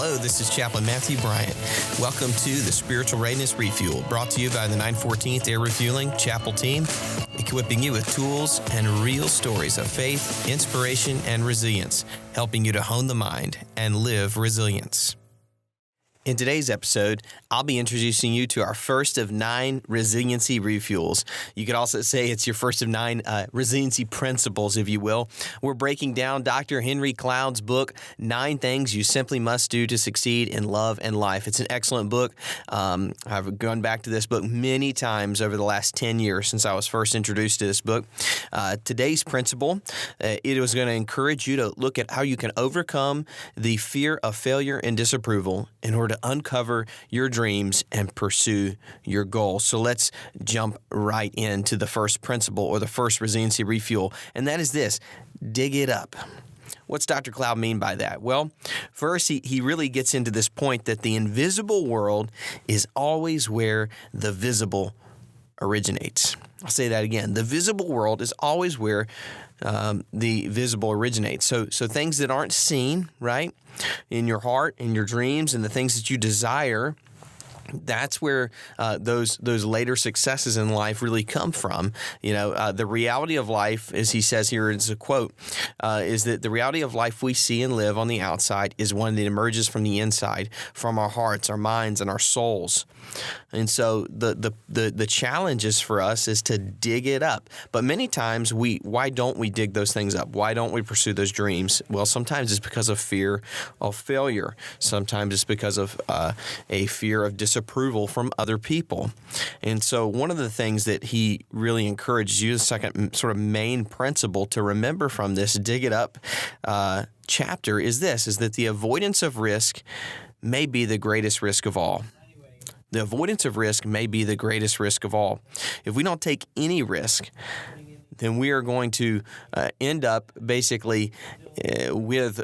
Hello, this is Chaplain Matthew Bryant. Welcome to the Spiritual Readiness Refuel, brought to you by the 914th Air Refueling Chapel team, equipping you with tools and real stories of faith, inspiration, and resilience, helping you to hone the mind and live resilience. In today's episode, I'll be introducing you to our first of 9 resiliency refuels. You could also say it's your first of 9 resiliency principles, if you will. We're breaking down Dr. Henry Cloud's book, 9 Things You Simply Must Do to Succeed in Love and Life. It's an excellent book. I've gone back to this book many times over the last 10 years since I was first introduced to this book. Today's principle, it was going to encourage you to look at how you can overcome the fear of failure and disapproval in order to uncover your dreams and pursue your goals. So let's jump right into the first principle or the first resiliency refuel, and that is this: dig it up. What's Dr. Cloud mean by that? Well, first, he really gets into this point that the invisible world is always where the visible originates. I'll say that again. The visible world is always where the visible originates. So things that aren't seen, right, in your heart, in your dreams, and the things that you desire, that's where those later successes in life really come from. You know, the reality of life, as he says here, it's a quote, is that the reality of life we see and live on the outside is one that emerges from the inside, from our hearts, our minds, and our souls. And so the challenge is for us is to dig it up. But many times why don't we dig those things up? Why don't we pursue those dreams? Well, sometimes it's because of fear of failure. Sometimes it's because of a fear of disapproval from other people. And so one of the things that he really encourages you, the second sort of main principle to remember from this dig it up chapter is that the avoidance of risk may be the greatest risk of all. The avoidance of risk may be the greatest risk of all. If we don't take any risk, then we are going to end up basically with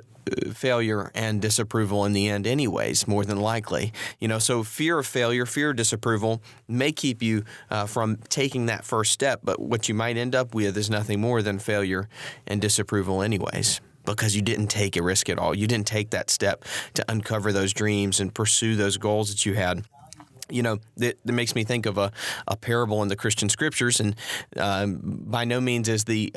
failure and disapproval in the end anyways, more than likely. You know, so fear of failure, fear of disapproval may keep you from taking that first step, but what you might end up with is nothing more than failure and disapproval anyways, because you didn't take a risk at all. You didn't take that step to uncover those dreams and pursue those goals that you had. You know, that makes me think of a parable in the Christian scriptures, and by no means is the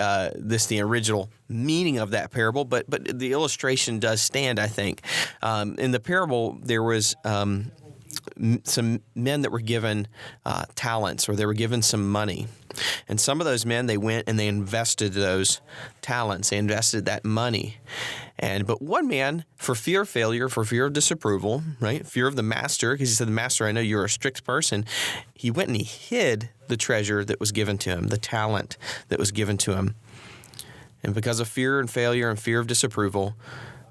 original meaning of that parable, but the illustration does stand, I think. In the parable, there was some men that were given talents, or they were given some money. And some of those men, they went and they invested those talents. They invested that money. But one man, for fear of failure, for fear of disapproval, right, fear of the master, because he said, "The master, I know you're a strict person," he went and he hid the treasure that was given to him, the talent that was given to him. And because of fear and failure and fear of disapproval,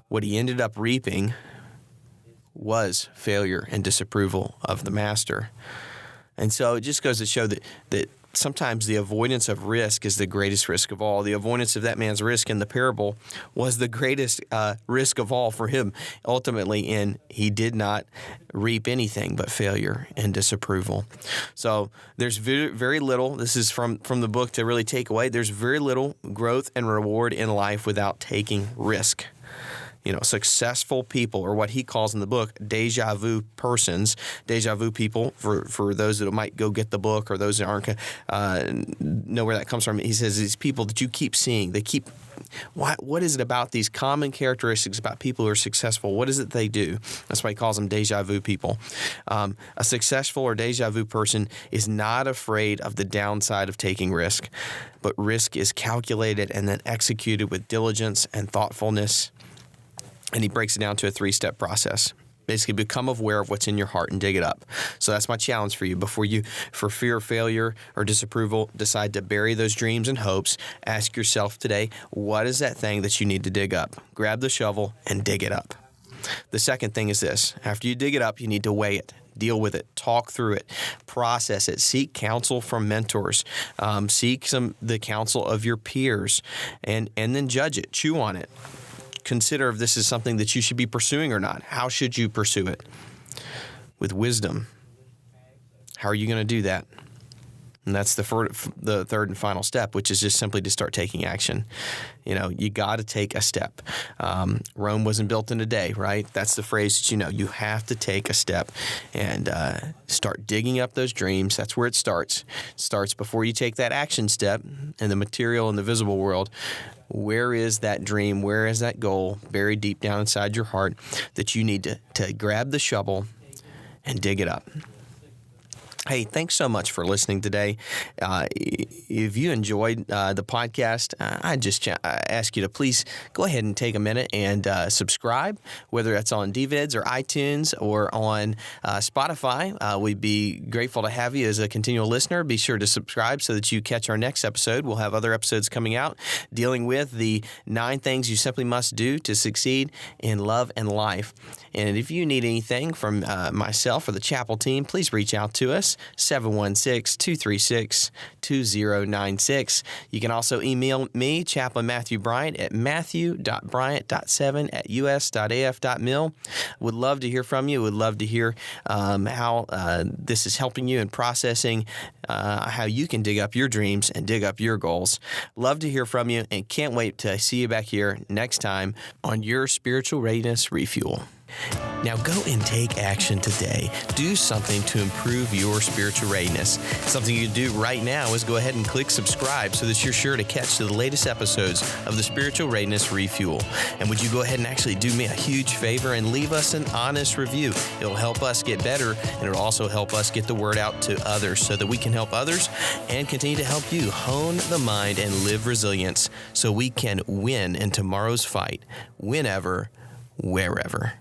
what he ended up reaping was failure and disapproval of the master. And so it just goes to show that sometimes the avoidance of risk is the greatest risk of all. The avoidance of that man's risk in the parable was the greatest risk of all for him, ultimately, and he did not reap anything but failure and disapproval. So there's very little, this is from the book to really take away, there's very little growth and reward in life without taking risk. You know, successful people, or what he calls in the book, déjà vu persons, déjà vu people, for those that might go get the book or those that aren't know where that comes from. He says these people that you keep seeing, what is it about these common characteristics about people who are successful? What is it they do? That's why he calls them déjà vu people. A successful or déjà vu person is not afraid of the downside of taking risk, but risk is calculated and then executed with diligence and thoughtfulness. And he breaks it down to a 3-step process. Basically, become aware of what's in your heart and dig it up. So that's my challenge for you. Before you, for fear of failure or disapproval, decide to bury those dreams and hopes, ask yourself today, what is that thing that you need to dig up? Grab the shovel and dig it up. The second thing is this. After you dig it up, you need to weigh it. Deal with it, talk through it, process it, seek counsel from mentors, seek the counsel of your peers, and then judge it, chew on it. Consider if this is something that you should be pursuing or not. How should you pursue it? With wisdom. How are you going to do that? And that's the third and final step, which is just simply to start taking action. You got to take a step. Rome wasn't built in a day, right? That's the phrase that you have to take a step and start digging up those dreams. That's where it starts. It starts before you take that action step in the material and the visible world. Where is that dream? Where is that goal buried deep down inside your heart that you need to grab the shovel and dig it up? Hey, thanks so much for listening today. If you enjoyed the podcast, I just ask you to please go ahead and take a minute and subscribe, whether that's on DVids or iTunes or on Spotify. We'd be grateful to have you as a continual listener. Be sure to subscribe so that you catch our next episode. We'll have other episodes coming out dealing with the 9 things you simply must do to succeed in love and life. And if you need anything from myself or the Chapel team, please reach out to us, 716-236-2096. You can also email me, Chaplain Matthew Bryant, at matthew.bryant.7@us.af.mil. Would love to hear from you. Would love to hear how this is helping you in processing how you can dig up your dreams and dig up your goals. Love to hear from you and can't wait to see you back here next time on your Spiritual Readiness Refuel. Now go and take action today. Do something to improve your spiritual readiness. Something you can do right now is go ahead and click subscribe so that you're sure to catch the latest episodes of the Spiritual Readiness Refuel. And would you go ahead and actually do me a huge favor and leave us an honest review? It'll help us get better, and it'll also help us get the word out to others so that we can help others and continue to help you hone the mind and live resilience so we can win in tomorrow's fight, whenever, wherever.